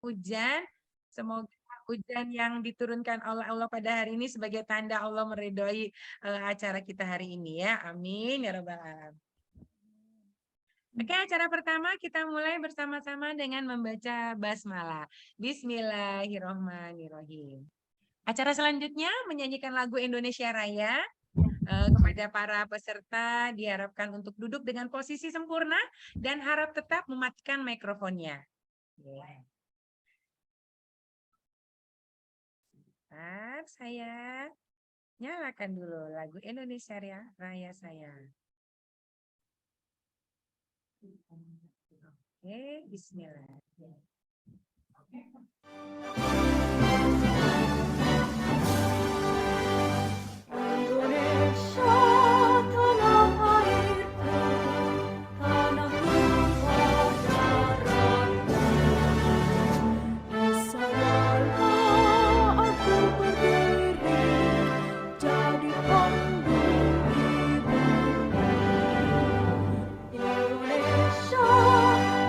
hujan. Semoga hujan yang diturunkan oleh Allah pada hari ini sebagai tanda Allah meridhoi acara kita hari ini ya. Amin ya rabbal alamin. Oke, acara pertama kita mulai bersama-sama dengan membaca basmalah. Bismillahirrohmanirrohim. Acara selanjutnya menyanyikan lagu Indonesia Raya. Kepada para peserta diharapkan untuk duduk dengan posisi sempurna dan harap tetap mematikan mikrofonnya. Bentar, saya nyalakan dulu lagu Indonesia Raya saya. Oke, bismillah. Indonesia tanah airku, tanah tumpah darahku. Di sanalah aku berdiri, jadi pembuluh ibumu. Indonesia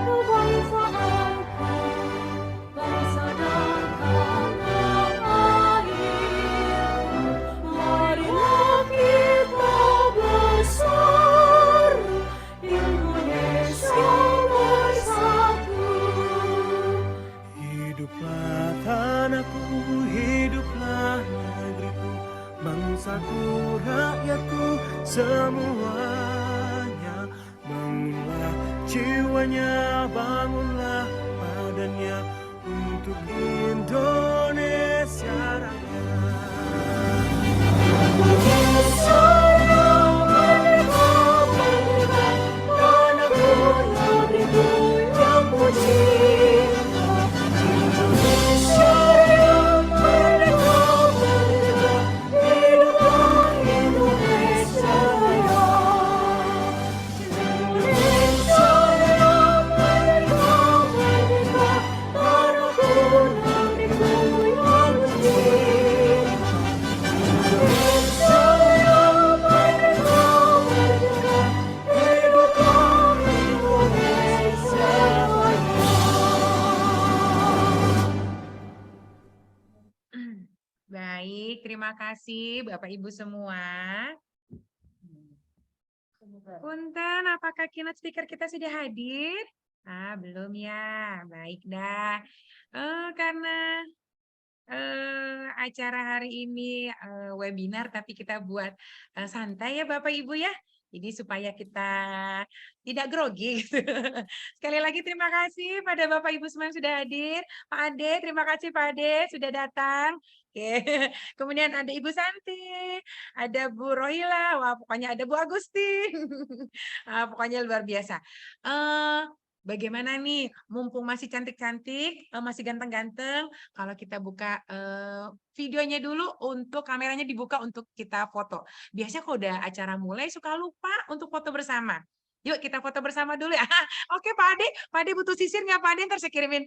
kebangsaanku, bangsa dan tanah air. Marilah kita bersatu, Indonesia bersatu. Hiduplah tanahku, hiduplah negeriku, bangsaku, rakyatku, semuanya. Bangunlah jiwanya, bangunlah badannya untuk Indonesia Raya. Indonesia merdeka, merdeka, tanahku, negeriku yang puji. Indonesia merdeka, merdeka, hiduplah Indonesia Raya. Indonesia merdeka, merdeka, tanahku, negeriku yang puji. Indonesia merdeka, merdeka, hiduplah Indonesia Raya. Baik, terima kasih Bapak Ibu semua. Punten, apakah keynote speaker kita sudah hadir? Belum ya. Baik dah. Karena acara hari ini webinar, tapi kita buat santai ya Bapak Ibu ya. Jadi supaya kita tidak grogi gitu. Sekali lagi terima kasih pada Bapak Ibu semua yang sudah hadir. Pak Ade, terima kasih Pak Ade sudah datang. Oke. Kemudian ada Ibu Santi, ada Bu Rohila, wah pokoknya ada Bu Agustin. Pokoknya luar biasa. Bagaimana nih, mumpung masih cantik-cantik, masih ganteng-ganteng, kalau kita buka videonya dulu untuk kameranya dibuka untuk kita foto. Biasanya kalau udah acara mulai suka lupa untuk foto bersama. Yuk kita foto bersama dulu ya. Oke Pak Ade butuh sisir nggak Pak Ade? Ntar saya kirimin,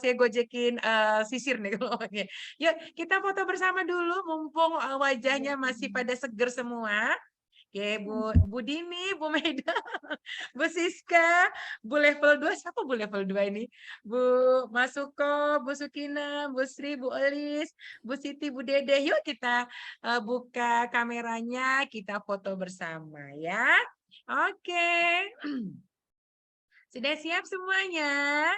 saya gojekin sisir nih. Oke. Yuk kita foto bersama dulu, mumpung wajahnya masih pada seger semua. Oke, Bu Dini, Bu Meda, Bu Siska, Bu level 2, siapa Bu level 2 ini? Bu Masuko, Bu Sukina, Bu Sri, Bu Elis, Bu Siti, Bu Dede. Yuk kita buka kameranya, kita foto bersama ya. Oke. Sudah siap semuanya?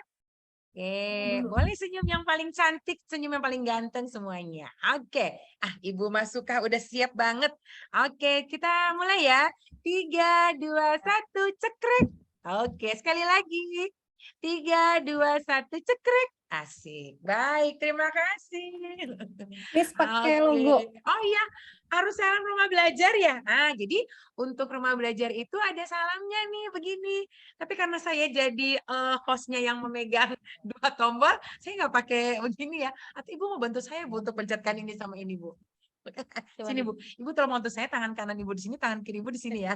Oke, boleh senyum yang paling cantik, senyum yang paling ganteng semuanya. Oke, Ibu Masuka udah siap banget. Oke, kita mulai ya. 3, 2, 1, cekrek. Oke, sekali lagi. 3, 2, 1, cekrek. Asik. Baik, terima kasih. Miss pakai Oke. logo. Oh iya, harus salam rumah belajar ya. Jadi untuk rumah belajar itu ada salamnya nih begini. Tapi karena saya jadi hostnya yang memegang 2 tombol, saya nggak pakai begini ya. Atau Ibu mau bantu saya Bu untuk pencetkan ini sama ini Bu. Sini Bu, Ibu tolong bantu saya, tangan kanan Ibu di sini, tangan kiri Ibu di sini ya.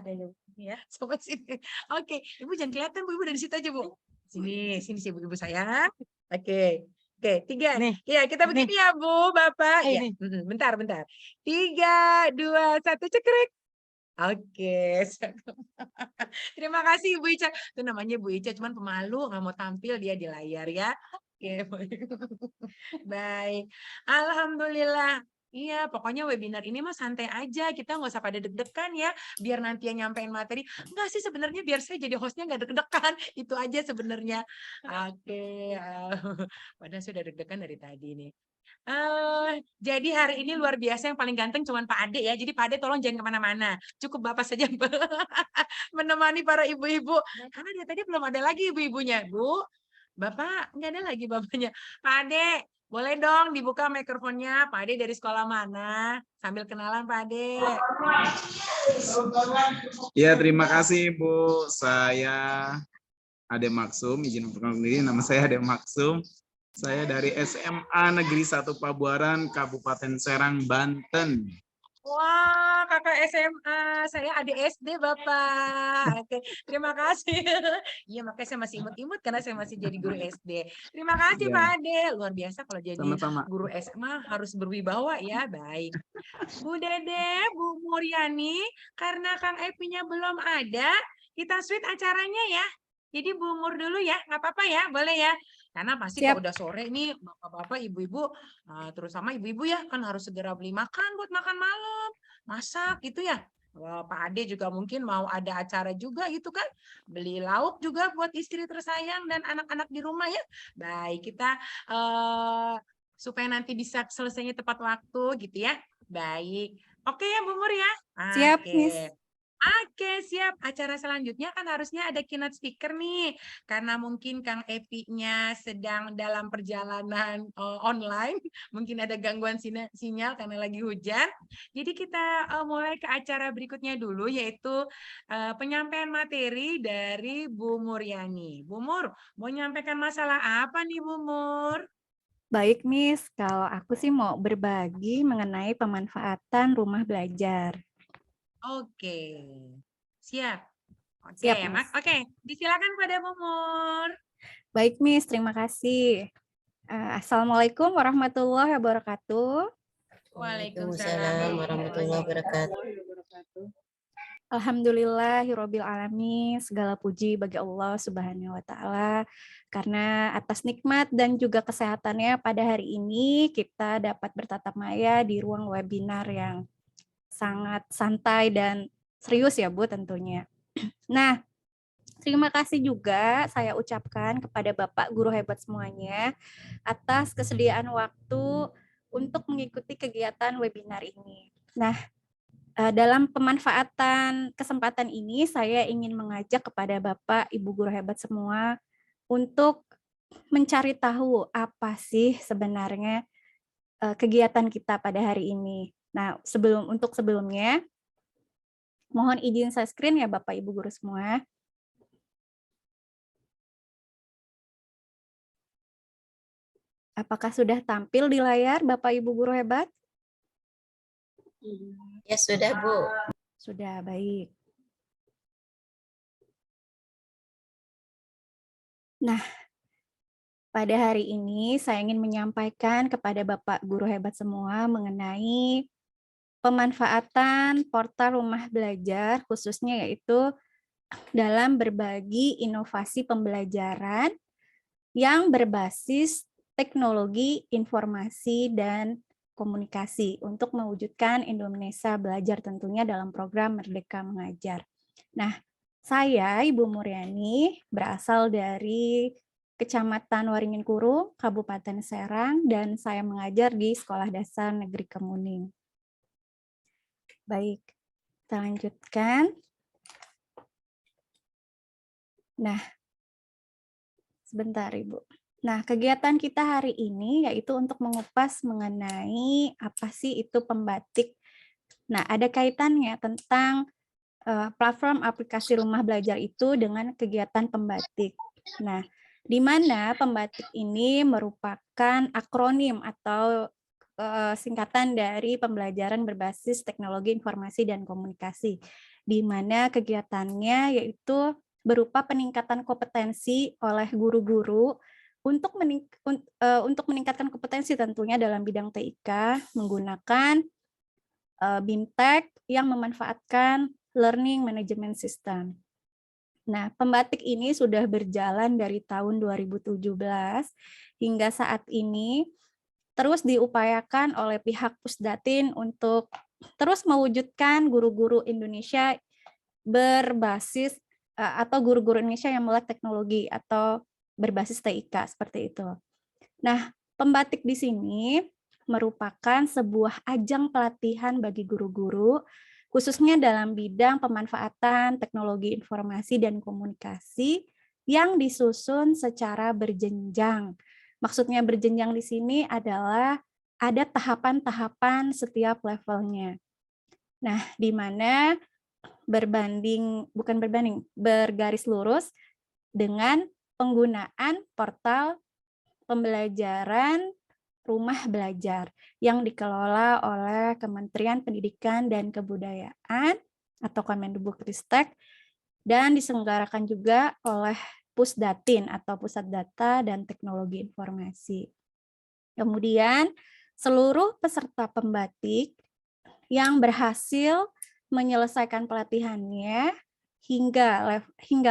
Ya, coba sini. Oke, Ibu jangan kelihatan Bu, Ibu dari situ aja Bu. Sini sih Bu, Ibu sayang. Oke. Oke, 3. Nih. Ya, kita begini ya Bu, Bapak. Ya, Ini. bentar. 3, 2, 1, cekrek. Oke. Terima kasih Ibu Ica. Itu namanya Bu Ica, cuman pemalu, nggak mau tampil dia di layar ya. Oke, baik. Alhamdulillah. Iya, pokoknya webinar ini mah santai aja. Kita nggak usah pada deg-degan ya. Biar nanti yang nyampein materi. Enggak sih sebenarnya biar saya jadi hostnya nggak deg-degan. Itu aja sebenarnya. Oke. Padahal sudah deg-degan dari tadi nih. Jadi hari ini luar biasa yang paling ganteng cuman Pak Ade ya. Jadi Pak Ade tolong jangan kemana-mana. Cukup Bapak saja menemani para ibu-ibu. Karena dia tadi belum ada lagi ibu-ibunya. Bu, Bapak nggak ada lagi bapaknya. Pak Ade, boleh dong dibuka mikrofonnya. Pak Ade dari sekolah mana? Sambil kenalan Pak Ade. Ya, terima kasih Bu. Saya Ade Maksum, izin memperkenalkan diri. Nama saya Ade Maksum. Saya dari SMA Negeri 1 Pabuaran, Kabupaten Serang, Banten. Wah, kakak SMA. Saya adik SD, Bapak. Oke, terima kasih. Iya, makanya saya masih imut-imut karena saya masih jadi guru SD. Terima kasih, Ya. Pak Ade. Luar biasa kalau jadi Sama-sama. guru SMA harus berwibawa ya. Baik. Bu Dede, Bu Muryani, karena Kang Epinya belum ada, kita switch acaranya ya. Jadi Bu Mur dulu ya, nggak apa-apa ya, boleh ya. Karena pasti Siap. kalau udah sore nih, bapak-bapak, ibu-ibu, terutama ibu-ibu ya, kan harus segera beli makan buat makan malam, masak gitu ya. Wah, Pak Ade juga mungkin mau ada acara juga gitu kan, beli lauk juga buat istri tersayang dan anak-anak di rumah ya. Baik, kita supaya nanti bisa selesainya tepat waktu gitu ya. Baik. Oke ya Bu Mur ya. Siap, Oke. Miss. Oke, siap. Acara selanjutnya kan harusnya ada keynote speaker nih. Karena mungkin Kang Epi-nya sedang dalam perjalanan online. Mungkin ada gangguan sinyal karena lagi hujan. Jadi kita mulai ke acara berikutnya dulu, yaitu penyampaian materi dari Bu Muryani. Bu Mur, mau menyampaikan masalah apa nih Bu Mur? Baik, Miss. Kalau aku sih mau berbagi mengenai pemanfaatan rumah belajar. Oke, siap. Oke, Siap, Miss. Oke, disilakan pada Bu Mur. Baik, Miss. Terima kasih. Assalamualaikum warahmatullahi wabarakatuh. Waalaikumsalam warahmatullahi wabarakatuh. Alhamdulillahirabbil alamin, segala puji bagi Allah Subhanahu wa taala karena atas nikmat dan juga kesehatannya pada hari ini kita dapat bertatap maya di ruang webinar yang sangat santai dan serius ya Bu tentunya. Nah, terima kasih juga saya ucapkan kepada Bapak guru hebat semuanya atas kesediaan waktu untuk mengikuti kegiatan webinar ini. Nah, dalam pemanfaatan kesempatan ini, saya ingin mengajak kepada Bapak, Ibu guru hebat semua untuk mencari tahu apa sih sebenarnya kegiatan kita pada hari ini. Nah, sebelumnya, mohon izin saya screen ya Bapak, Ibu guru semua. Apakah sudah tampil di layar Bapak, Ibu guru hebat? Ya sudah Bu. Sudah, baik. Nah, pada hari ini saya ingin menyampaikan kepada Bapak guru hebat semua mengenai pemanfaatan portal rumah belajar, khususnya yaitu dalam berbagi inovasi pembelajaran yang berbasis teknologi informasi dan komunikasi untuk mewujudkan Indonesia belajar tentunya dalam program Merdeka Mengajar. Nah, saya Ibu Muryani berasal dari Kecamatan Waringin Kurung, Kabupaten Serang, dan saya mengajar di Sekolah Dasar Negeri Kemuning. Baik, kita lanjutkan. Nah, sebentar Ibu. Nah, kegiatan kita hari ini yaitu untuk mengupas mengenai apa sih itu pembatik. Nah, ada kaitannya tentang platform aplikasi rumah belajar itu dengan kegiatan pembatik. Nah, di mana pembatik ini merupakan akronim atau singkatan dari pembelajaran berbasis teknologi informasi dan komunikasi, di mana kegiatannya yaitu berupa peningkatan kompetensi oleh guru-guru untuk meningkatkan kompetensi tentunya dalam bidang TIK menggunakan BIMTEK yang memanfaatkan Learning Management System. Nah, pembatik ini sudah berjalan dari tahun 2017 hingga saat ini terus diupayakan oleh pihak Pusdatin untuk terus mewujudkan guru-guru Indonesia berbasis atau guru-guru Indonesia yang melek teknologi atau berbasis TIK seperti itu. Nah, pembatik di sini merupakan sebuah ajang pelatihan bagi guru-guru khususnya dalam bidang pemanfaatan teknologi informasi dan komunikasi yang disusun secara berjenjang. Maksudnya berjenjang di sini adalah ada tahapan-tahapan setiap levelnya. Nah, di mana bergaris lurus dengan penggunaan portal pembelajaran rumah belajar yang dikelola oleh Kementerian Pendidikan dan Kebudayaan atau Kemendikbudristek dan diselenggarakan juga oleh Pusdatin atau Pusat Data dan Teknologi Informasi. Kemudian seluruh peserta pembatik yang berhasil menyelesaikan pelatihannya hingga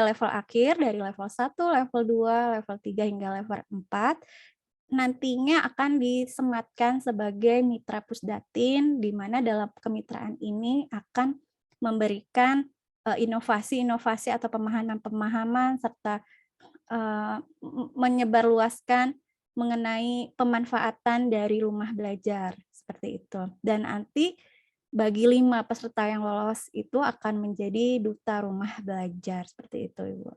level akhir dari level 1, level 2, level 3 hingga level 4 nantinya akan disematkan sebagai mitra Pusdatin, di mana dalam kemitraan ini akan memberikan inovasi-inovasi atau pemahaman-pemahaman serta menyebarluaskan mengenai pemanfaatan dari rumah belajar seperti itu. Dan nanti bagi 5 peserta yang lolos itu akan menjadi duta rumah belajar seperti itu, Ibu.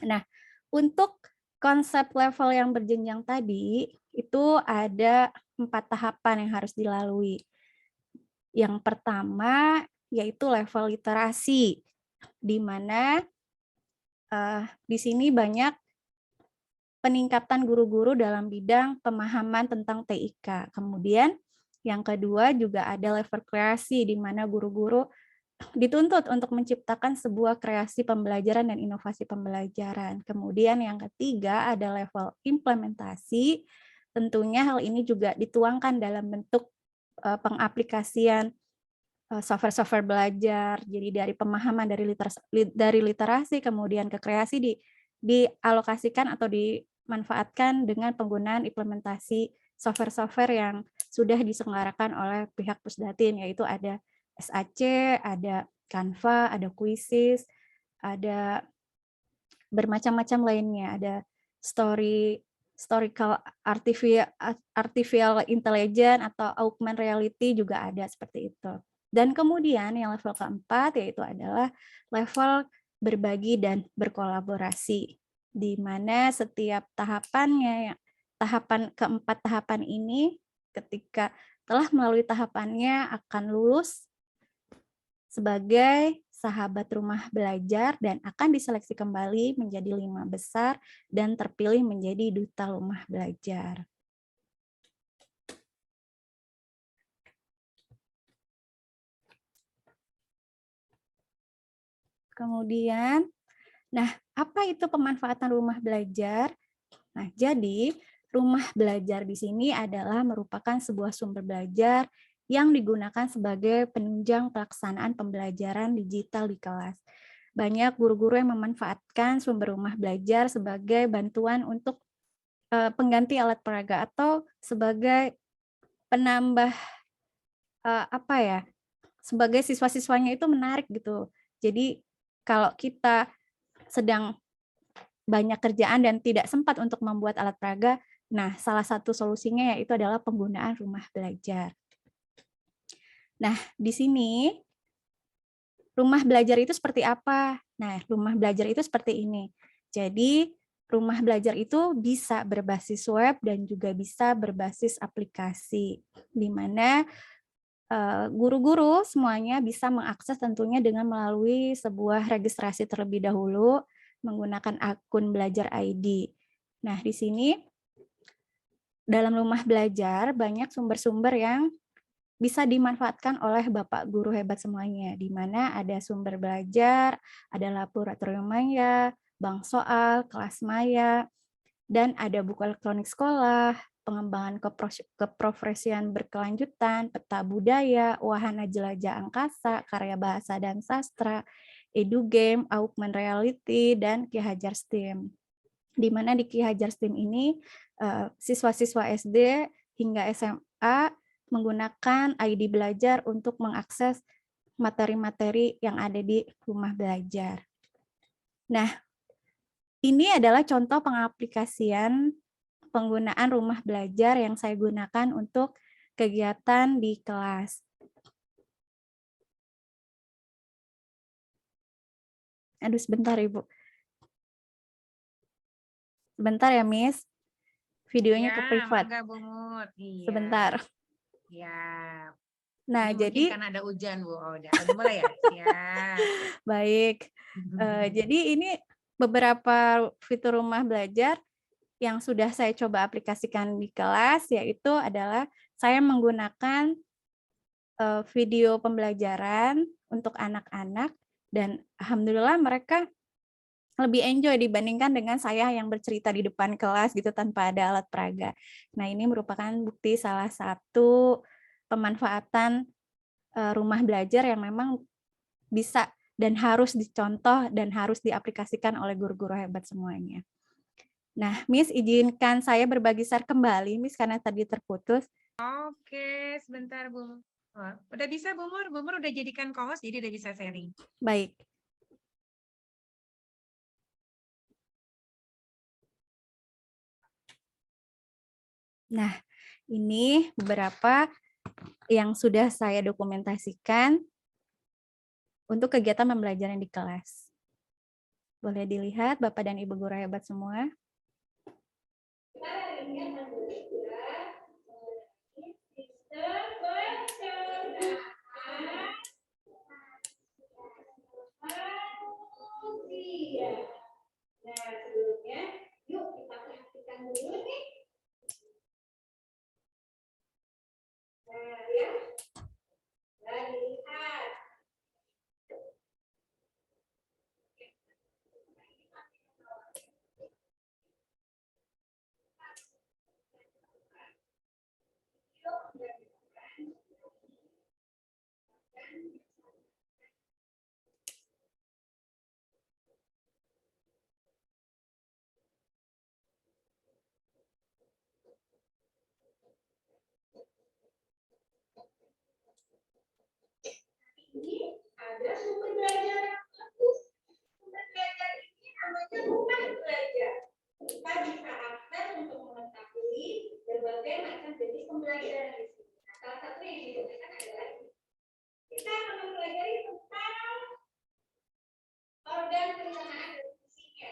Nah, untuk konsep level yang berjenjang tadi, itu ada 4 tahapan yang harus dilalui. Yang pertama, yaitu level literasi, di mana di sini banyak peningkatan guru-guru dalam bidang pemahaman tentang TIK. Kemudian, yang kedua juga ada level kreasi, di mana guru-guru dituntut untuk menciptakan sebuah kreasi pembelajaran dan inovasi pembelajaran. Kemudian yang ketiga ada level implementasi. Tentunya hal ini juga dituangkan dalam bentuk pengaplikasian software-software belajar. Jadi dari pemahaman dari literasi kemudian ke kreasi dialokasikan atau dimanfaatkan dengan penggunaan implementasi software-software yang sudah diselenggarakan oleh pihak Pusdatin, yaitu ada SAC, ada Canva, ada Quizzes, ada bermacam-macam lainnya, ada historical artificial intelligence atau augmented reality juga ada seperti itu. Dan kemudian yang level keempat yaitu adalah level berbagi dan berkolaborasi, di mana setiap tahapannya, keempat tahapan ini ketika telah melalui tahapannya akan lulus sebagai sahabat rumah belajar dan akan diseleksi kembali menjadi 5 besar dan terpilih menjadi duta rumah belajar. Kemudian, nah apa itu pemanfaatan rumah belajar? Nah, jadi rumah belajar di sini adalah merupakan sebuah sumber belajar yang digunakan sebagai penunjang pelaksanaan pembelajaran digital di kelas. Banyak guru-guru yang memanfaatkan sumber rumah belajar sebagai bantuan untuk pengganti alat peraga atau sebagai penambah sebagai siswa-siswanya itu menarik gitu. Jadi kalau kita sedang banyak kerjaan dan tidak sempat untuk membuat alat peraga, nah salah satu solusinya yaitu adalah penggunaan rumah belajar. Nah, di sini rumah belajar itu seperti apa? Nah, rumah belajar itu seperti ini. Jadi, rumah belajar itu bisa berbasis web dan juga bisa berbasis aplikasi, di mana guru-guru semuanya bisa mengakses tentunya dengan melalui sebuah registrasi terlebih dahulu menggunakan akun Belajar ID. Nah, di sini dalam rumah belajar banyak sumber-sumber yang bisa dimanfaatkan oleh Bapak guru hebat semuanya, di mana ada sumber belajar, ada laboratorium maya, bank soal, kelas maya, dan ada buku elektronik sekolah, pengembangan keprofesian berkelanjutan, peta budaya, wahana jelajah angkasa, karya bahasa dan sastra, EduGame, Augmented Reality, dan Ki Hajar STEAM. Di mana di Ki Hajar STEAM ini siswa-siswa SD hingga SMA menggunakan ID belajar untuk mengakses materi-materi yang ada di rumah belajar. Nah, ini adalah contoh pengaplikasian penggunaan rumah belajar yang saya gunakan untuk kegiatan di kelas. Aduh, sebentar Ibu. Sebentar ya, Miss. Videonya ke privat. Mangga Bu Mut. Iya. Sebentar. Ya. Nah, Ini jadi mungkin karena ada hujan Bu. Oh, udah mulai ya? Siap. baik. Jadi ini beberapa fitur rumah belajar yang sudah saya coba aplikasikan di kelas, yaitu adalah saya menggunakan video pembelajaran untuk anak-anak, dan alhamdulillah mereka lebih enjoy dibandingkan dengan saya yang bercerita di depan kelas gitu tanpa ada alat peraga. Nah, ini merupakan bukti salah satu pemanfaatan rumah belajar yang memang bisa dan harus dicontoh dan harus diaplikasikan oleh guru-guru hebat semuanya. Nah, Miss, izinkan saya berbagi share kembali, Miss, karena tadi terputus. Oke, sebentar Bu. Oh, udah bisa Bu Mur? Bu Mur udah jadikan co-host, jadi udah bisa sharing. Baik. Nah, ini beberapa yang sudah saya dokumentasikan untuk kegiatan pembelajaran di kelas. Boleh dilihat Bapak dan Ibu guru hebat semua. Nah, sebelumnya, yuk kita perhatikan dulu nih. Nah, ya. Nah, dilihat. Ini ada sumber belajar yang bagus. Sumber belajar ini namanya rumah belajar. Kita bisa akses untuk mengetahui berbagai macam jenis pembelajaran di sini. Nah, salah satu yang digunakan adalah ini. Kita akan mempelajari tentang organ pencernaan dan fungsinya.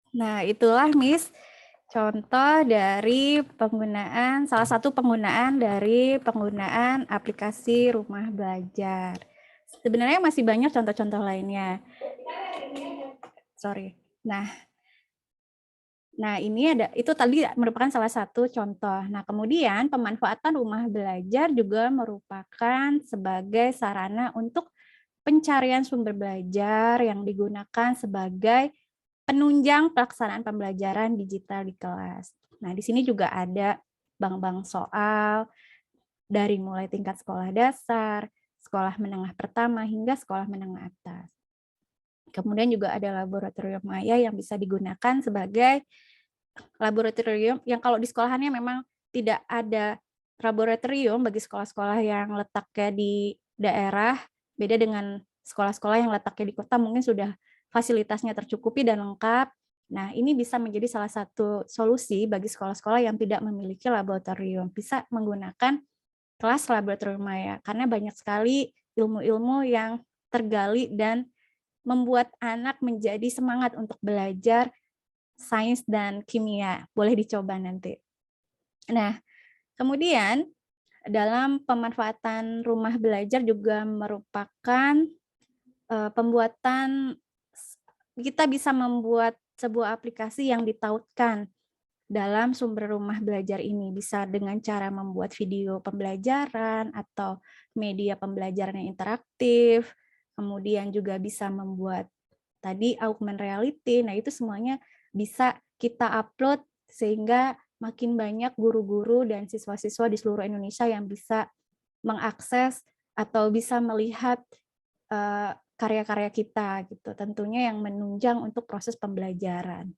Nah, itulah Miss contoh dari penggunaan, salah satu penggunaan dari penggunaan aplikasi rumah belajar. Sebenarnya masih banyak contoh-contoh lainnya. Sorry. Nah, Nah, itu tadi merupakan salah satu contoh. Nah, kemudian pemanfaatan rumah belajar juga merupakan sebagai sarana untuk pencarian sumber belajar yang digunakan sebagai penunjang pelaksanaan pembelajaran digital di kelas. Nah, di sini juga ada bank-bank soal dari mulai tingkat sekolah dasar, sekolah menengah pertama, hingga sekolah menengah atas. Kemudian juga ada laboratorium maya yang bisa digunakan sebagai laboratorium yang kalau di sekolahannya memang tidak ada laboratorium bagi sekolah-sekolah yang letaknya di daerah, beda dengan sekolah-sekolah yang letaknya di kota mungkin sudah fasilitasnya tercukupi dan lengkap. Nah, ini bisa menjadi salah satu solusi bagi sekolah-sekolah yang tidak memiliki laboratorium, bisa menggunakan kelas laboratorium maya, karena banyak sekali ilmu-ilmu yang tergali dan membuat anak menjadi semangat untuk belajar sains dan kimia. Boleh dicoba nanti. Nah, kemudian dalam pemanfaatan rumah belajar juga merupakan pembuatan, kita bisa membuat sebuah aplikasi yang ditautkan dalam sumber rumah belajar ini, bisa dengan cara membuat video pembelajaran atau media pembelajaran yang interaktif, kemudian juga bisa membuat tadi augmented reality. Nah, itu semuanya bisa kita upload sehingga makin banyak guru-guru dan siswa-siswa di seluruh Indonesia yang bisa mengakses atau bisa melihat karya-karya kita gitu. Tentunya yang menunjang untuk proses pembelajaran.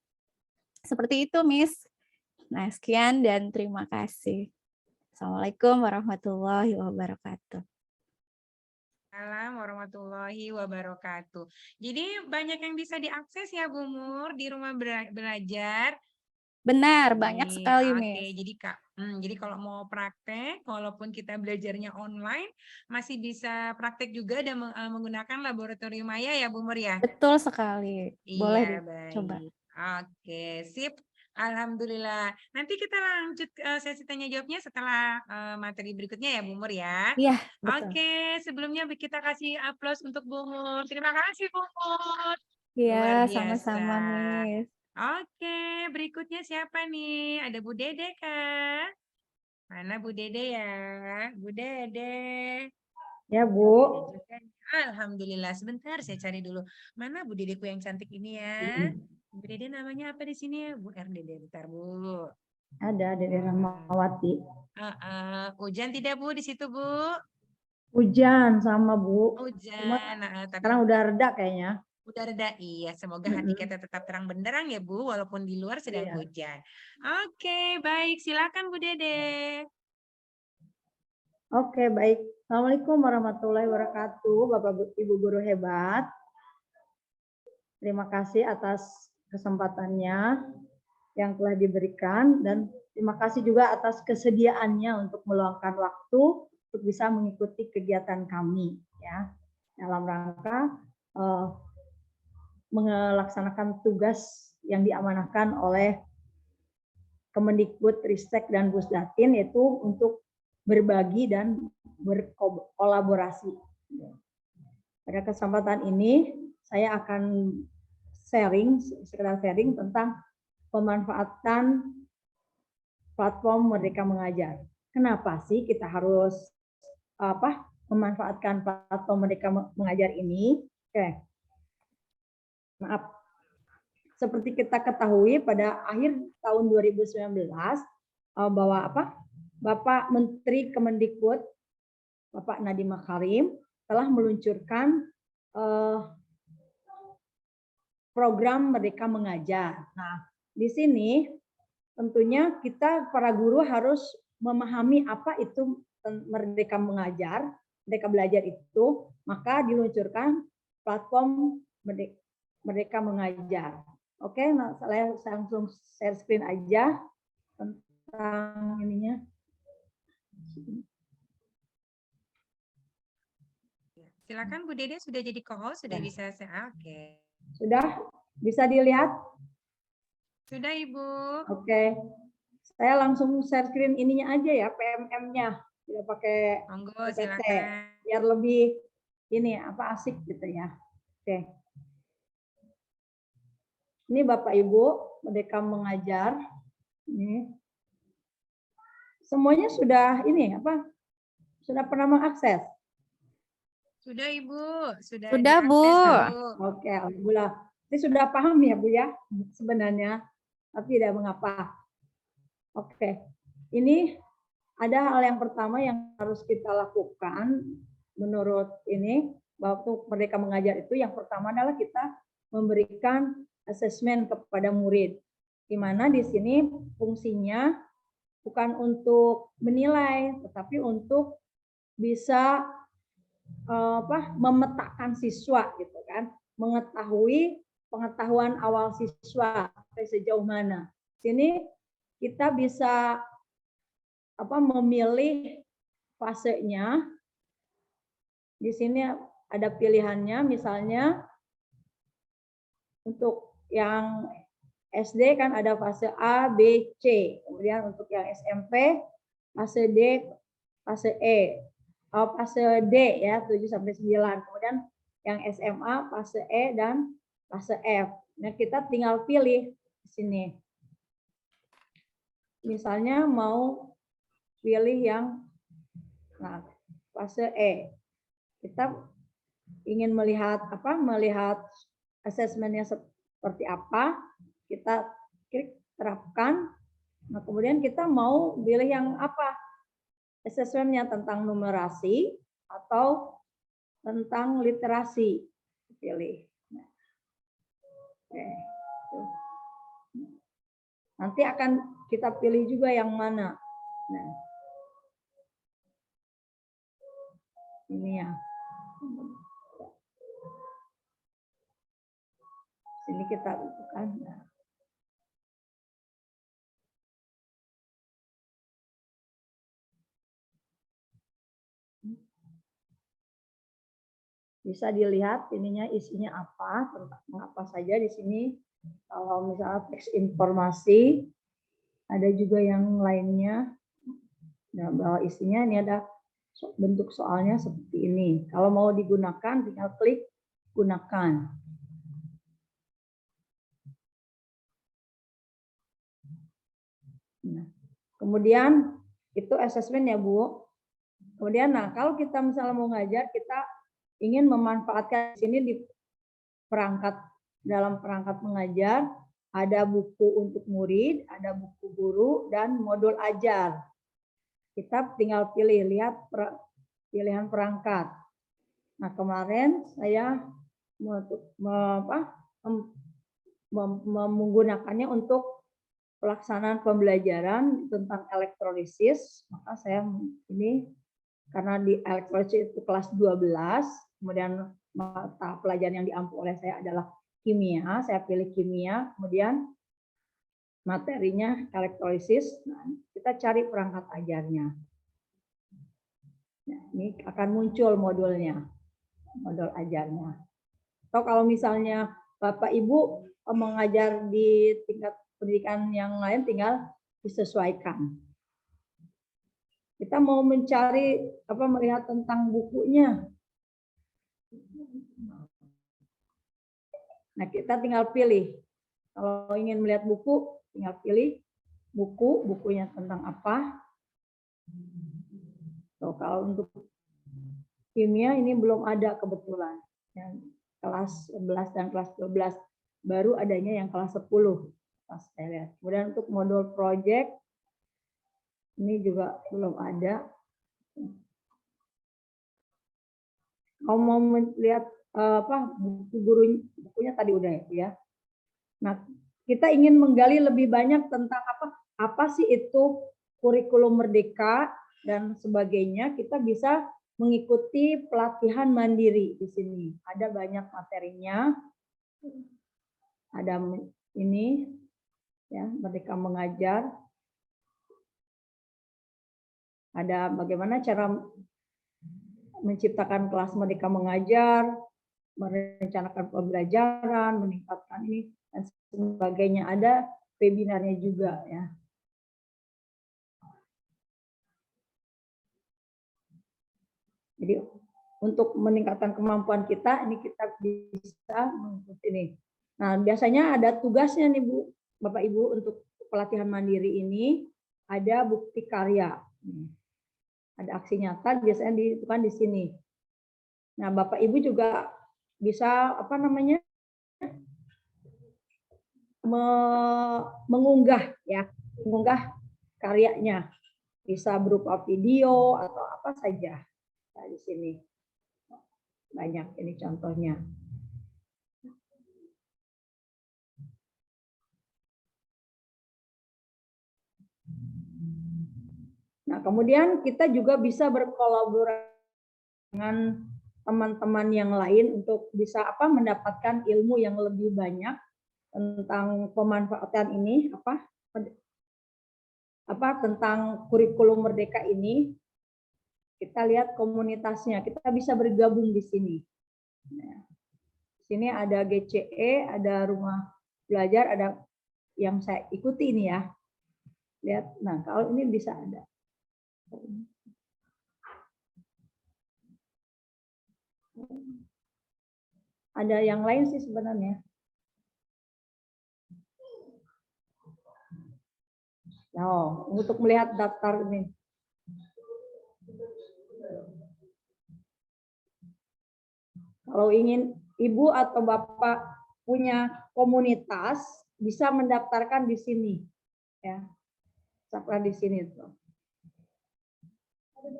Seperti itu, Miss. Nah, sekian dan terima kasih. Assalamualaikum warahmatullahi wabarakatuh. Assalamualaikum warahmatullahi wabarakatuh. Jadi banyak yang bisa diakses ya Bu Mur di rumah belajar. Benar, banyak Nih, sekali, oke. Miss. Jadi kalau mau praktek, walaupun kita belajarnya online, masih bisa praktek juga dan menggunakan laboratorium maya ya Bu Mur ya? Betul sekali. Boleh Iya, dicoba. baik. Oke, sip. Alhamdulillah. Nanti kita lanjut sesi tanya jawabnya setelah materi berikutnya ya, Bu Mur ya. Iya, betul. Oke, sebelumnya kita kasih aplaus untuk Bu Mur. Terima kasih, Bu Mur. Luar Iya, biasa. sama-sama, Miss. Oke, berikutnya siapa nih? Ada Bu Dede kah? Mana Bu Dede ya? Bu Dede. Ya, Bu. Alhamdulillah. Sebentar saya cari dulu. Mana Bu Dedeku yang cantik ini ya? Bu Dede namanya apa di sini ya? Bu RDD. Bentar, Bu. Ada Dede Rahmawati. Hujan tidak Bu di situ, Bu? Hujan sama, Bu. Cuma Hujan. Tapi sekarang udah reda kayaknya. udah reda. Iya, semoga hati kita tetap terang benderang ya, Bu, walaupun di luar sedang Iya. hujan. Oke, baik. Silakan Bu Dede. Oke, baik. Assalamualaikum warahmatullahi wabarakatuh, Bapak Ibu guru hebat. Terima kasih atas kesempatannya yang telah diberikan dan terima kasih juga atas kesediaannya untuk meluangkan waktu untuk bisa mengikuti kegiatan kami ya dalam rangka melaksanakan tugas yang diamanahkan oleh Kemendikbud, Ristek dan Busdatin, yaitu untuk berbagi dan berkolaborasi. Pada kesempatan ini saya akan sekedar sharing tentang pemanfaatan platform Merdeka Mengajar. Kenapa sih kita harus memanfaatkan platform Merdeka Mengajar ini? Oke. Maaf. Seperti kita ketahui pada akhir tahun 2019 bahwa Bapak Menteri Kemendikbud Bapak Nadiem Makarim telah meluncurkan program Merdeka Mengajar. Nah, di sini tentunya kita para guru harus memahami apa itu Merdeka Mengajar, Merdeka Belajar itu, maka diluncurkan platform Merdeka Mengajar. Oke, nah, saya langsung share screen aja tentang ininya. Silakan Bu Dede, sudah jadi co-host, sudah bisa saya. Oke. Sudah bisa dilihat? Sudah, Ibu. Oke. Saya langsung share screen ininya aja ya, PMM-nya. Tidak pakai Monggo, PPT. silakan. Biar lebih ini asik gitu ya. Oke. Ini Bapak Ibu, Merdeka Mengajar. Ini. Semuanya sudah ini apa? Sudah pernah mengakses? Sudah Ibu, sudah Sudah, diakses, Bu. Bu. Oke, alhamdulillah. Ini sudah paham ya Bu ya sebenarnya, tapi tidak mengapa. Oke, ini ada hal yang pertama yang harus kita lakukan menurut ini waktu Merdeka Mengajar itu yang pertama adalah kita memberikan asesmen kepada murid. Di mana di sini fungsinya bukan untuk menilai, tetapi untuk bisa memetakan siswa gitu kan, mengetahui pengetahuan awal siswa sampai sejauh mana. Sini kita bisa memilih fasenya. Di sini ada pilihannya, misalnya untuk yang SD kan ada fase A, B, C. Kemudian untuk yang SMP fase D, fase E. Fase D ya 7 sampai 9. Kemudian yang SMA fase E dan fase F. Nah, kita tinggal pilih di sini. Misalnya mau pilih yang fase E. Kita ingin melihat melihat asesmennya seperti apa, kita klik terapkan. Nah, kemudian kita mau pilih yang apa? Asesmennya tentang numerasi atau tentang literasi. Pilih. Oke. Nanti akan kita pilih juga yang mana. Nah, ini ya. Sini kita bukan. Nah. Bisa dilihat ininya isinya apa, tentang apa saja di sini. Kalau misalnya teks informasi, ada juga yang lainnya. Nah, bahwa isinya ini ada bentuk soalnya seperti ini. Kalau mau digunakan, tinggal klik gunakan. Nah, kemudian itu asesmen ya Bu. Kemudian, nah kalau kita misalnya mau ngajar, kita ingin memanfaatkan sini di perangkat dalam perangkat mengajar, ada buku untuk murid, ada buku guru, dan modul ajar. Kita tinggal pilih, lihat pilihan perangkat. Nah, kemarin saya menggunakannya untuk pelaksanaan pembelajaran tentang elektrolisis, maka saya ini karena di elektrolisis itu kelas 12, kemudian mata pelajaran yang diampu oleh saya adalah kimia, saya pilih kimia, kemudian materinya elektrolisis, nah, kita cari perangkat ajarnya. Nah, ini akan muncul modulnya, modul ajarnya. Atau kalau misalnya Bapak Ibu mengajar di tingkat pendidikan yang lain, tinggal disesuaikan. Kita mau mencari melihat tentang bukunya. Nah, kita tinggal pilih. Kalau ingin melihat buku, tinggal pilih bukunya tentang apa. So, kalau untuk kimia ini belum ada kebetulan. Yang kelas 11 dan kelas 12 baru adanya yang kelas 10. Pas saya lihat. Kemudian untuk modul project ini juga belum ada. Kalau mau melihat bukunya tadi udah ya. Nah, kita ingin menggali lebih banyak tentang apa sih itu kurikulum merdeka dan sebagainya. Kita bisa mengikuti pelatihan mandiri di sini. Ada banyak materinya. Ada ini ya, Merdeka Mengajar. Ada bagaimana cara menciptakan kelas Merdeka Mengajar, merencanakan pembelajaran, meningkatkan ini dan sebagainya. Ada webinarnya juga ya. Jadi untuk meningkatkan kemampuan kita, ini kita bisa mengikuti ini. Nah, biasanya ada tugasnya nih Bu. Bapak Ibu untuk pelatihan mandiri ini ada bukti karya. Ada aksi nyata biasanya kan di sini. Nah, Bapak Ibu juga bisa mengunggah karyanya. Bisa berupa video atau apa saja. Nah, di sini banyak ini contohnya. Nah, kemudian kita juga bisa berkolaborasi dengan teman-teman yang lain untuk bisa mendapatkan ilmu yang lebih banyak tentang pemanfaatan ini, tentang kurikulum Merdeka ini. Kita lihat komunitasnya, kita bisa bergabung di sini. Nah, di sini ada GCE, ada rumah belajar, ada yang saya ikuti ini ya. Lihat, nah kalau ini bisa ada. Ada yang lain sih sebenarnya. Nah, untuk melihat daftar ini. Kalau ingin Ibu atau Bapak punya komunitas, bisa mendaftarkan di sini. Ya. Daftar di sini tuh.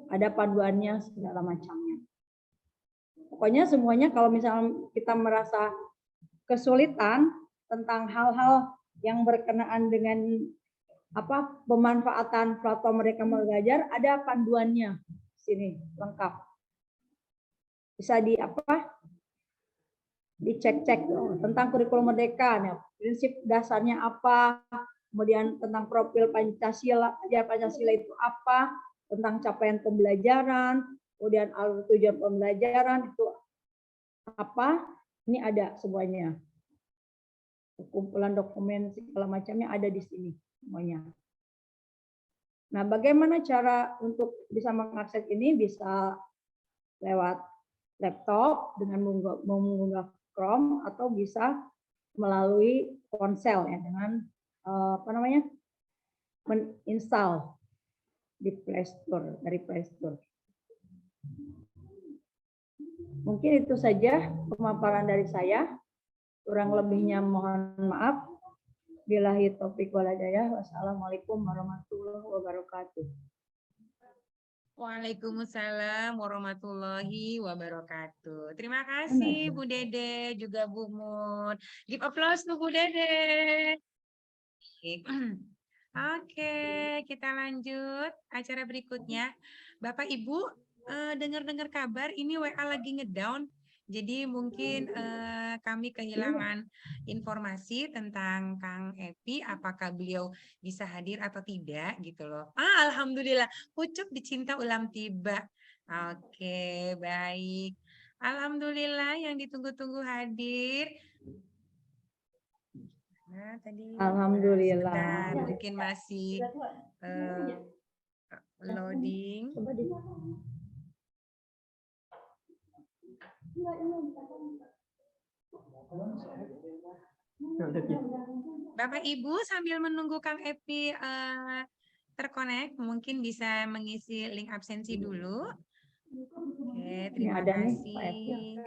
Ada panduannya segala macamnya. Pokoknya semuanya kalau misalnya kita merasa kesulitan tentang hal-hal yang berkenaan dengan pemanfaatan platform Merdeka Belajar, ada panduannya di sini lengkap. Bisa dicek-cek tentang kurikulum Merdeka, prinsip dasarnya apa, kemudian tentang profil Pancasila, Pancasila itu apa, tentang capaian pembelajaran, kemudian alur tujuan pembelajaran itu apa, ini ada semuanya. Kumpulan dokumen segala macamnya ada di sini semuanya. Nah, bagaimana cara untuk bisa mengakses ini? Bisa lewat laptop dengan mengunggah Chrome atau bisa melalui ponsel ya dengan menginstal di Play Store, dari Play Store. Mungkin itu saja pemaparan dari saya. Kurang lebihnya mohon maaf. Billahi taufik wal hidayah. Wassalamualaikum warahmatullahi wabarakatuh. Waalaikumsalam warahmatullahi wabarakatuh. Terima kasih Bu Dede, juga Bu Mun. Give applause to Bu Dede. Oke, kita lanjut acara berikutnya. Bapak Ibu, dengar-dengar kabar ini WA lagi ngedown. Jadi mungkin kami kehilangan informasi tentang Kang Epi, apakah beliau bisa hadir atau tidak gitu loh. Alhamdulillah, pucuk dicinta ulam tiba. Oke, baik. Alhamdulillah yang ditunggu-tunggu hadir. Nah, tadi Alhamdulillah. sebentar, mungkin masih loading. Bapak Ibu sambil menunggu Kang Epi terkonek, mungkin bisa mengisi link absensi dulu. Oke, terima kasih.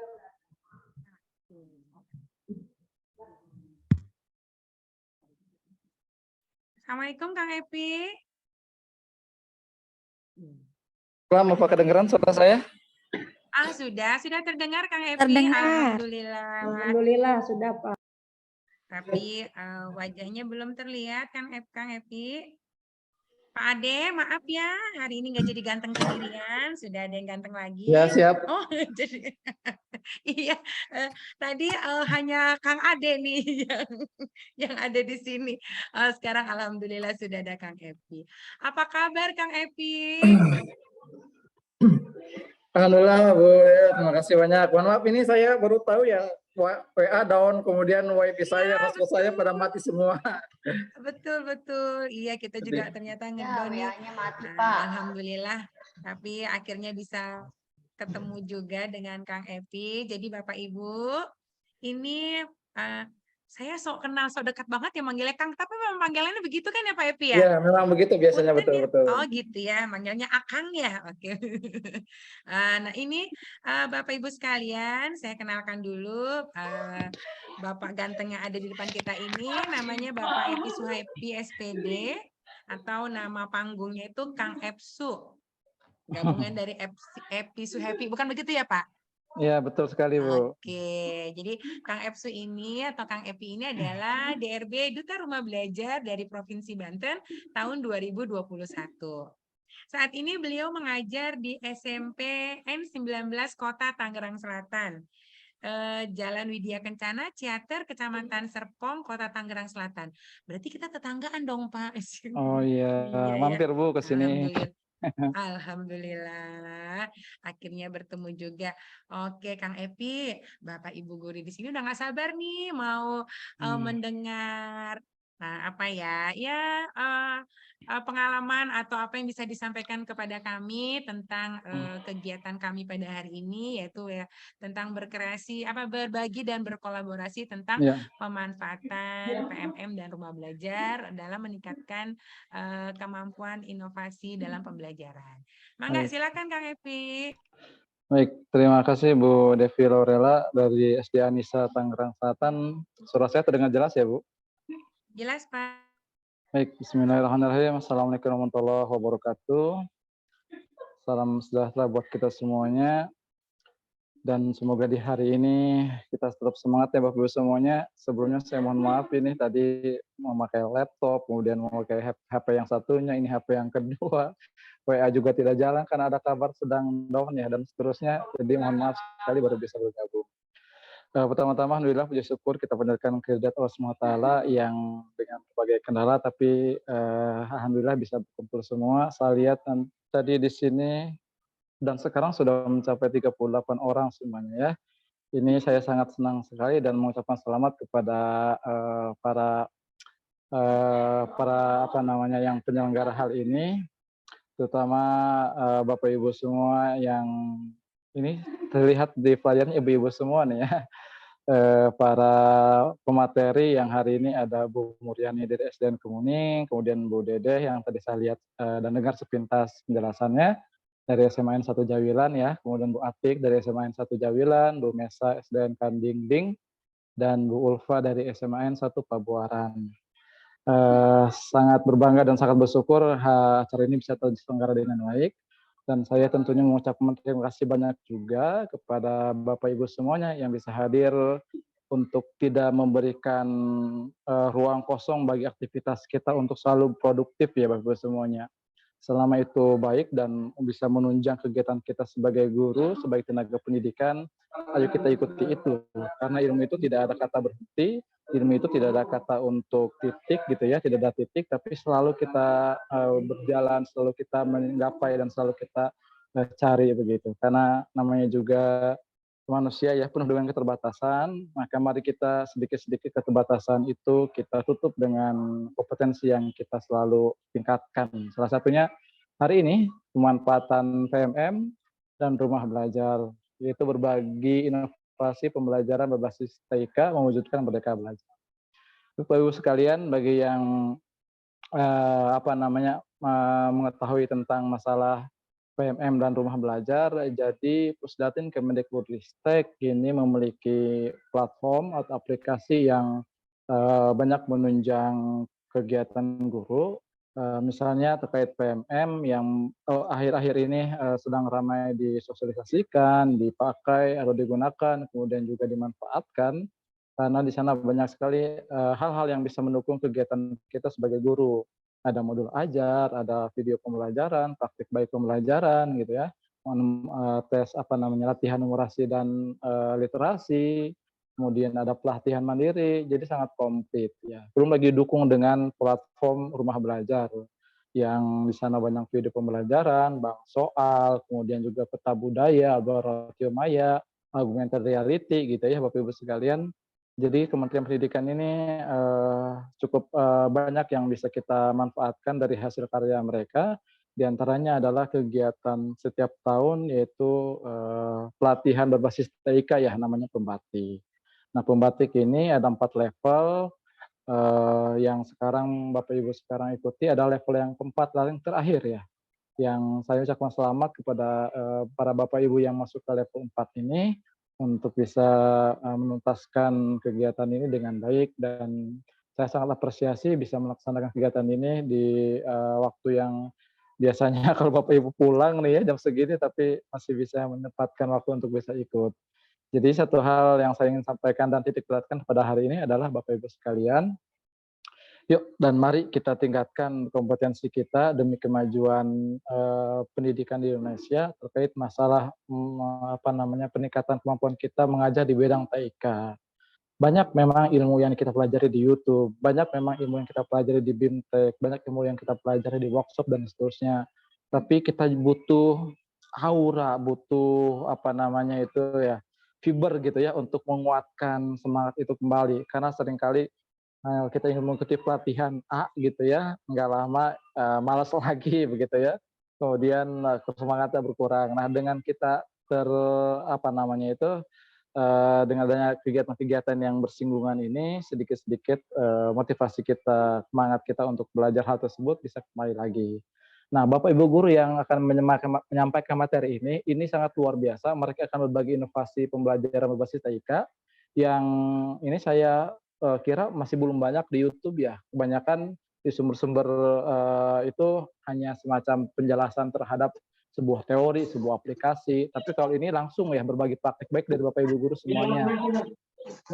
Assalamualaikum Kang Epi. Apa kedengeran suara saya? Sudah terdengar Kang Epi. Terdengar. Alhamdulillah sudah Pak. Tapi wajahnya belum terlihat Kang Epi. Pak Ade, maaf ya, hari ini nggak jadi ganteng sendirian, sudah ada yang ganteng lagi. Ya, siap. Oh, jadi iya, tadi hanya Kang Ade nih yang ada di sini. Sekarang alhamdulillah sudah ada Kang Epi. Apa kabar Kang Epi? Alhamdulillah Bu, ya, terima kasih banyak. Mohon maaf ini saya baru tahu ya WA down, kemudian WiFi saya, hotspot saya pada mati semua. Betul. Iya, kita juga ternyata ngedown ya. Alhamdulillah, tapi akhirnya bisa ketemu juga dengan Kang Epi. Jadi Bapak Ibu, ini saya sok kenal, sok dekat banget ya manggilnya Kang, tapi memang panggilannya begitu kan ya Pak Epi ya? Iya, memang begitu biasanya, Punten ya? betul-betul. Oh gitu ya, manggilnya Akang ya? Oke. Nah ini Bapak Ibu sekalian, saya kenalkan dulu Bapak ganteng yang ada di depan kita ini, namanya Bapak Epi Suhaipy SPD, atau nama panggungnya itu Kang Epsu. Gabungan dari Epi Suhaipy, bukan begitu ya Pak? Iya, betul sekali, Bu. Oke, jadi Kang Epsu ini atau Kang Epi ini adalah DRB Duta Rumah Belajar dari Provinsi Banten tahun 2021. Saat ini beliau mengajar di SMP N19 Kota Tangerang Selatan. Jalan Widya Kencana, Ciater, Kecamatan Serpong, Kota Tangerang Selatan. Berarti kita tetanggaan dong, Pak. Oh iya, Iya ya. mampir Bu ke sini. Alhamdulillah. Alhamdulillah, akhirnya bertemu juga. Oke, Kang Epi, Bapak Ibu guru di sini udah nggak sabar nih mau mendengar apa ya, pengalaman atau apa yang bisa disampaikan kepada kami tentang kegiatan kami pada hari ini, yaitu ya tentang berkreasi, berbagi dan berkolaborasi tentang Iya. pemanfaatan PMM dan rumah belajar dalam meningkatkan kemampuan inovasi dalam pembelajaran. Mangga, Baik. silakan Kang Epi. Baik, terima kasih Bu Devi Lorela dari SD Anissa Tangerang Selatan. Suara saya terdengar jelas ya, Bu? Jelas, Pak. Baik, bismillahirrahmanirrahim. Assalamualaikum warahmatullahi wabarakatuh. Salam sejahtera buat kita semuanya. Dan semoga di hari ini kita tetap semangat ya Bapak Ibu semuanya. Sebelumnya saya mohon maaf ini tadi memakai laptop, kemudian memakai HP yang satunya, ini HP yang kedua. WA juga tidak jalan karena ada kabar sedang down ya dan seterusnya. Jadi mohon maaf sekali baru bisa bergabung. Pertama-tama alhamdulillah puji syukur kita panjatkan kehadirat Allah SWT yang dengan berbagai kendala tapi alhamdulillah bisa berkumpul semua. Saya lihat tadi di sini dan sekarang sudah mencapai 38 orang semuanya ya. Ini saya sangat senang sekali dan mengucapkan selamat kepada para yang penyelenggara hal ini, terutama Bapak Ibu semua yang ini terlihat di flyernya ibu-ibu semua nih ya. Para pemateri yang hari ini ada Bu Muryani dari SDN Kemuning, kemudian Bu Dede yang tadi saya lihat dan dengar sepintas penjelasannya dari SMA N 1 Jawilan ya, kemudian Bu Atik dari SMA N 1 Jawilan, Bu Mesa SDN Kandingding, dan Bu Ulfa dari SMA N 1 Pabuaran. Sangat berbangga dan sangat bersyukur acara ini bisa terselenggara dengan baik. Dan saya tentunya mengucapkan terima kasih banyak juga kepada Bapak Ibu semuanya yang bisa hadir untuk tidak memberikan ruang kosong bagi aktivitas kita untuk selalu produktif ya Bapak Ibu semuanya. Selama itu baik dan bisa menunjang kegiatan kita sebagai guru, sebagai tenaga pendidikan, ayo kita ikuti itu. Karena ilmu itu tidak ada kata berhenti, ilmu itu tidak ada kata untuk titik gitu ya, tidak ada titik, tapi selalu kita berjalan, selalu kita menggapai dan selalu kita cari begitu. Karena namanya juga manusia ya penuh dengan keterbatasan, maka mari kita sedikit-sedikit keterbatasan itu kita tutup dengan kompetensi yang kita selalu tingkatkan. Salah satunya hari ini pemanfaatan PMM dan rumah belajar, yaitu berbagi inovasi pembelajaran berbasis TIK mewujudkan merdeka belajar. Bapak Ibu sekalian, bagi yang mengetahui tentang masalah PMM dan rumah belajar, jadi Pusdatin Kemendikbudristek ini memiliki platform atau aplikasi yang banyak menunjang kegiatan guru, misalnya terkait PMM yang akhir-akhir ini sedang ramai disosialisasikan, dipakai atau digunakan, kemudian juga dimanfaatkan, karena di sana banyak sekali hal-hal yang bisa mendukung kegiatan kita sebagai guru. Ada modul ajar, ada video pembelajaran, praktik baik pembelajaran gitu ya, tes latihan numerasi dan literasi, kemudian ada pelatihan mandiri, jadi sangat komplit ya. Belum lagi dukung dengan platform rumah belajar yang di sana banyak video pembelajaran, bank soal, kemudian juga peta budaya, laboratorium maya, augmented reality gitu ya Bapak Ibu sekalian. Jadi Kementerian Pendidikan ini cukup banyak yang bisa kita manfaatkan dari hasil karya mereka. Di antaranya adalah kegiatan setiap tahun yaitu pelatihan berbasis TIK ya namanya Pembati. Nah, pembatik ini ada 4 level, yang sekarang Bapak Ibu sekarang ikuti adalah level yang keempat, yang terakhir ya. Yang saya ucapkan selamat kepada para Bapak Ibu yang masuk ke level 4 ini untuk bisa menuntaskan kegiatan ini dengan baik, dan saya sangat apresiasi bisa melaksanakan kegiatan ini di waktu yang biasanya kalau Bapak Ibu pulang nih ya jam segini, tapi masih bisa menyempatkan waktu untuk bisa ikut. Jadi satu hal yang saya ingin sampaikan dan titik beratkan pada hari ini adalah Bapak Ibu sekalian, yuk dan mari kita tingkatkan kompetensi kita demi kemajuan pendidikan di Indonesia terkait masalah peningkatan kemampuan kita mengajar di bidang TIK. Banyak memang ilmu yang kita pelajari di YouTube, banyak memang ilmu yang kita pelajari di BIMTEK, banyak ilmu yang kita pelajari di workshop dan seterusnya. Tapi kita butuh aura, butuh fiber gitu ya untuk menguatkan semangat itu kembali. Karena seringkali kita ingin mengikuti pelatihan A gitu ya, nggak lama malas lagi begitu ya. Kemudian semangatnya berkurang. Nah, dengan kita dengan adanya kegiatan-kegiatan yang bersinggungan ini, sedikit-sedikit motivasi kita, semangat kita untuk belajar hal tersebut bisa kembali lagi. Nah, Bapak Ibu guru yang akan menyampaikan materi ini sangat luar biasa. Mereka akan berbagi inovasi pembelajaran berbasis TIK yang ini saya kira masih belum banyak di YouTube ya. Kebanyakan di sumber-sumber itu hanya semacam penjelasan terhadap sebuah teori, sebuah aplikasi. Tapi kalau ini langsung ya berbagi praktik baik dari Bapak Ibu guru semuanya.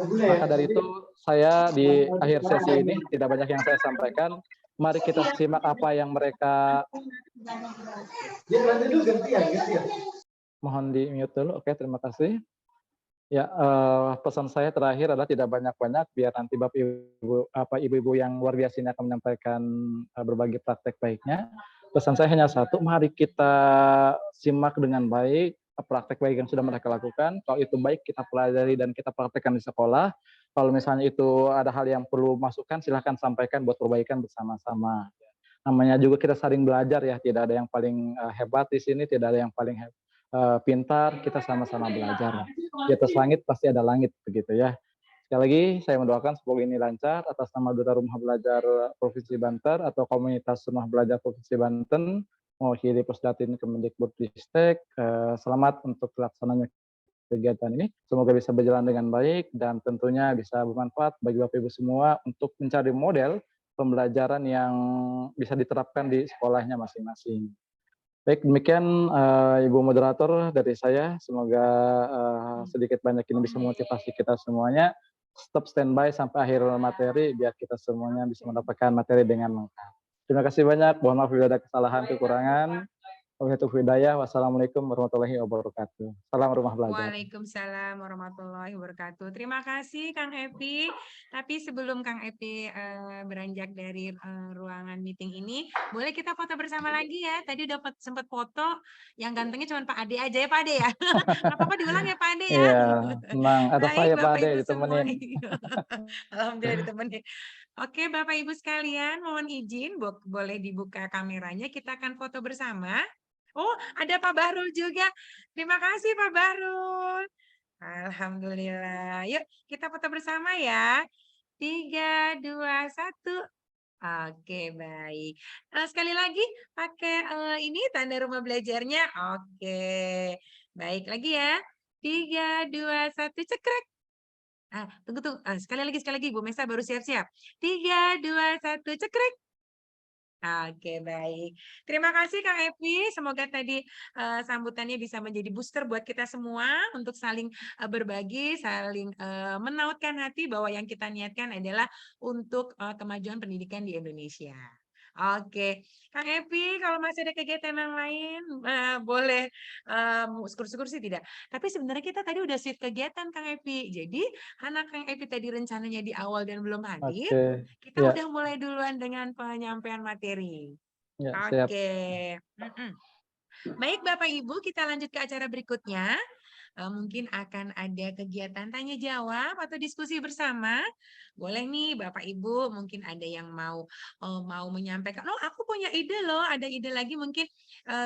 Maka dari itu saya di akhir sesi ini tidak banyak yang saya sampaikan. Mari kita simak apa yang mereka. Mohon di mute dulu. Oke, terima kasih. Ya, pesan saya terakhir adalah tidak banyak-banyak, biar nanti ibu-ibu yang luar biasa ini akan menyampaikan berbagi praktek baiknya. Pesan saya hanya satu, mari kita simak dengan baik praktek baik yang sudah mereka lakukan. Kalau itu baik, kita pelajari dan kita praktekkan di sekolah. Kalau misalnya itu ada hal yang perlu masukan, silahkan sampaikan buat perbaikan bersama-sama. Namanya juga kita saling belajar ya, tidak ada yang paling hebat di sini, tidak ada yang paling pintar, kita sama-sama belajar. Di atas langit pasti ada langit, begitu ya. Sekali lagi saya mendoakan semoga ini lancar atas nama Duta Rumah Belajar Provinsi Banten atau Komunitas Rumah Belajar Provinsi Banten, mewakili Pusdatin Kemendikbudristek. Selamat untuk pelaksananya kegiatan ini. Semoga bisa berjalan dengan baik dan tentunya bisa bermanfaat bagi Bapak Ibu semua untuk mencari model pembelajaran yang bisa diterapkan di sekolahnya masing-masing. Baik, demikian Ibu Moderator dari saya. Semoga sedikit banyak ini bisa memotivasi kita semuanya. Stop standby sampai akhir materi biar kita semuanya bisa mendapatkan materi dengan lengkap. Terima kasih banyak. Mohon maaf bila ada kesalahan, kekurangan. Wassalamualaikum warahmatullahi wabarakatuh. Salam rumah belajar. Waalaikumsalam warahmatullahi wabarakatuh. Terima kasih Kang Epi. Tapi sebelum Kang Epi beranjak dari ruangan meeting ini, boleh kita foto bersama lagi ya. Tadi udah sempat foto, yang gantengnya cuma Pak Ade aja ya Pak Ade ya. Nggak apa-apa diulang ya Pak Ade ya. Iya, tenang. Ada Baik, saya Pak Bapak Ade Ibu ditemenin. Alhamdulillah ditemenin. Oke Bapak Ibu sekalian, mohon izin boleh dibuka kameranya. Kita akan foto bersama. Oh, ada Pak Bahrul juga. Terima kasih Pak Bahrul. Alhamdulillah. Yuk, kita foto bersama ya. 3, 2, 1. Oke, baik. Sekali lagi pakai ini tanda rumah belajarnya. Oke. Baik lagi ya. 3, 2, 1, cekrek. Tunggu. Sekali lagi. Bu Mesa baru siap-siap. 3, 2, 1, cekrek. Oke, baik. Terima kasih Kang Epi. Semoga tadi sambutannya bisa menjadi booster buat kita semua untuk saling berbagi, saling menautkan hati bahwa yang kita niatkan adalah untuk kemajuan pendidikan di Indonesia. Oke, Kang Epi, kalau masih ada kegiatan yang lain, boleh syukur-syukur sih tidak. Tapi sebenarnya kita tadi udah shift kegiatan, Kang Epi. Jadi, karena Kang Epi tadi rencananya di awal dan belum hadir, Oke, kita ya, udah mulai duluan dengan penyampaian materi. ya, siap. Oke. Baik, Bapak Ibu, kita lanjut ke acara berikutnya. Mungkin akan ada kegiatan tanya jawab atau diskusi bersama. Boleh nih Bapak Ibu, mungkin ada yang mau menyampaikan, "Oh, aku punya ide loh, ada ide lagi mungkin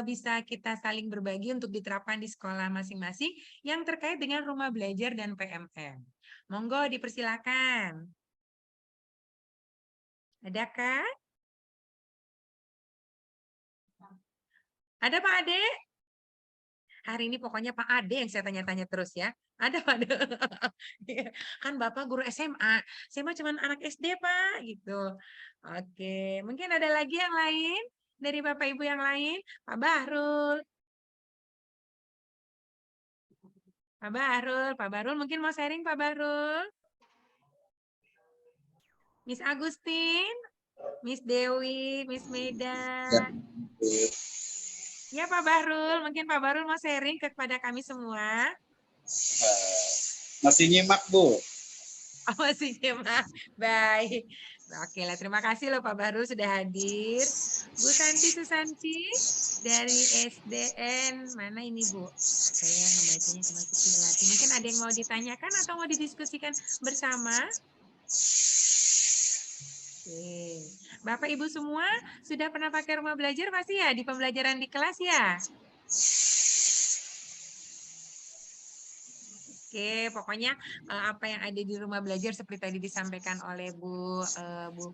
bisa kita saling berbagi untuk diterapkan di sekolah masing-masing yang terkait dengan rumah belajar dan PMM." Monggo dipersilakan. Adakah? Ada Pak Ade? Hari ini pokoknya Pak Ade yang saya tanya-tanya terus ya. Ada Pak Ade? Iya, kan Bapak guru SMA. Saya mah cuma anak SD Pak gitu. Oke, mungkin ada lagi yang lain dari Bapak Ibu yang lain? Pak Bahrul. Pak Bahrul mungkin mau sharing Pak Bahrul? Miss Agustin, Miss Dewi, Miss Meda. Ya Pak Bahrul, mungkin Pak Bahrul mau sharing kepada kami semua. Masih nyimak, Bu. Oh, masih nyimak. Baik. Oke lah, terima kasih loh Pak Bahrul sudah hadir. Bu Santi Susanti dari SDN, mana ini Bu? Saya ngebacanya cuma sekilas. Mungkin ada yang mau ditanyakan atau mau didiskusikan bersama? Oke. Bapak Ibu semua sudah pernah pakai rumah belajar pasti ya di pembelajaran di kelas ya? Oke, pokoknya apa yang ada di rumah belajar seperti tadi disampaikan oleh Bu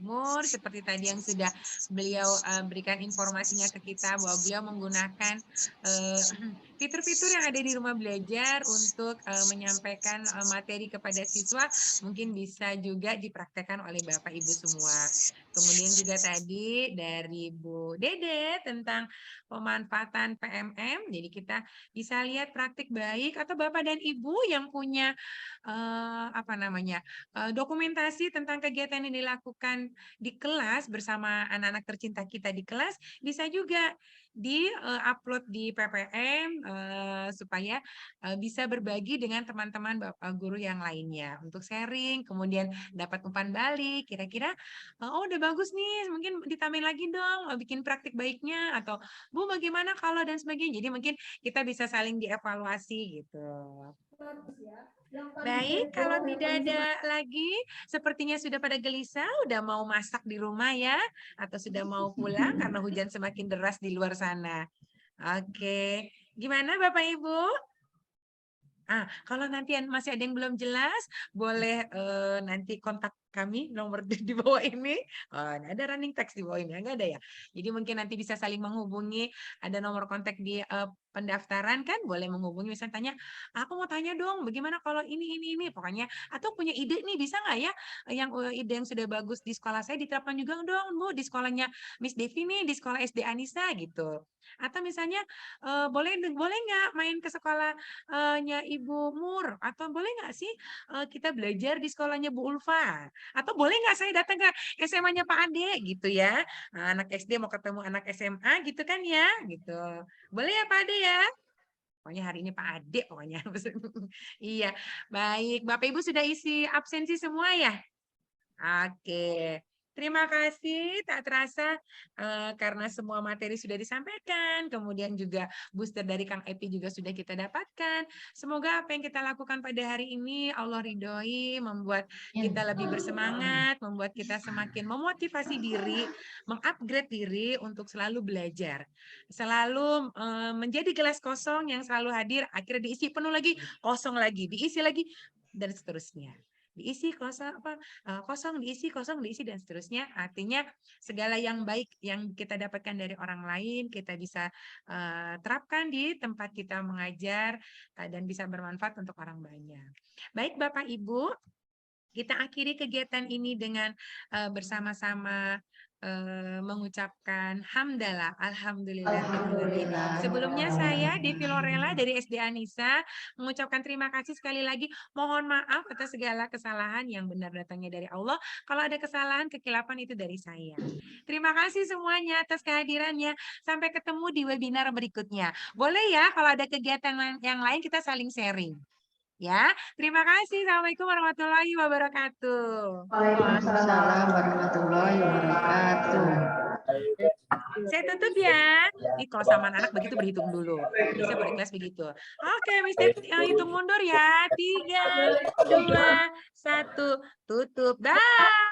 Mur, seperti tadi yang sudah beliau berikan informasinya ke kita bahwa beliau menggunakan fitur-fitur yang ada di rumah belajar untuk menyampaikan materi kepada siswa, mungkin bisa juga dipraktekkan oleh Bapak Ibu semua. Kemudian juga tadi dari Bu Dede tentang pemanfaatan PMM, jadi kita bisa lihat praktik baik atau Bapak dan Ibu yang punya dokumentasi tentang kegiatan yang dilakukan di kelas bersama anak-anak tercinta kita di kelas, bisa juga di-upload di PPM supaya bisa berbagi dengan teman-teman Bapak guru yang lainnya untuk sharing, kemudian dapat umpan balik, kira-kira oh udah bagus nih, mungkin ditambahin lagi dong, bikin praktik baiknya, atau Bu bagaimana kalau dan sebagainya. Jadi mungkin kita bisa saling dievaluasi gitu. Baik, kalau tidak ada lagi, sepertinya sudah pada gelisah, udah mau masak di rumah ya, atau sudah mau pulang karena hujan semakin deras di luar sana. Oke, gimana Bapak Ibu? Kalau nanti masih ada yang belum jelas, boleh nanti kontak kami, nomor di bawah ini. Ada running text di bawah ini, enggak ada ya? Jadi mungkin nanti bisa saling menghubungi, ada nomor kontak di pendaftaran kan, boleh menghubungi, misalnya tanya, aku mau tanya dong, bagaimana kalau ini, pokoknya, atau punya ide nih, bisa nggak ya, ide yang sudah bagus di sekolah saya diterapkan juga dong, Bu, di sekolahnya Miss Devi nih, di sekolah SD Anissa gitu. Atau misalnya, boleh nggak main ke sekolahnya Ibu Mur, atau boleh nggak sih kita belajar di sekolahnya Bu Ulfa, atau boleh nggak saya datang ke SMA-nya Pak Ade gitu ya, anak SD mau ketemu anak SMA gitu kan ya, gitu. Boleh ya Pak Ade ya? Pokoknya hari ini Pak Ade pokoknya. Iya, baik. Bapak Ibu sudah isi absensi semua ya? Oke. Terima kasih, tak terasa karena semua materi sudah disampaikan, kemudian juga booster dari Kang Epi juga sudah kita dapatkan. Semoga apa yang kita lakukan pada hari ini Allah ridhoi, membuat kita lebih bersemangat, membuat kita semakin memotivasi diri, mengupgrade diri untuk selalu belajar. Selalu menjadi gelas kosong yang selalu hadir, akhirnya diisi penuh lagi, kosong lagi, diisi lagi, dan seterusnya. Diisi kosong, diisi, dan seterusnya. Artinya segala yang baik yang kita dapatkan dari orang lain, kita bisa terapkan di tempat kita mengajar dan bisa bermanfaat untuk orang banyak. Baik Bapak Ibu, kita akhiri kegiatan ini dengan bersama-sama mengucapkan hamdalah, alhamdulillah. Sebelumnya saya Devi Lorela dari SD Anissa mengucapkan terima kasih sekali lagi. Mohon maaf atas segala kesalahan, yang benar datangnya dari Allah. Kalau ada kesalahan, kekilapan itu dari saya. Terima kasih semuanya atas kehadirannya. Sampai ketemu di webinar berikutnya. Boleh ya kalau ada kegiatan yang lain kita saling sharing. Ya, terima kasih. Assalamualaikum warahmatullahi wabarakatuh. Waalaikumsalam warahmatullahi wabarakatuh. Saya tutup ya. Ini kalau sama anak begitu berhitung dulu. Jadi saya boleh kelas begitu. Oke, Miss Devi hitung mundur ya. 3, 2, 1, tutup. Dah.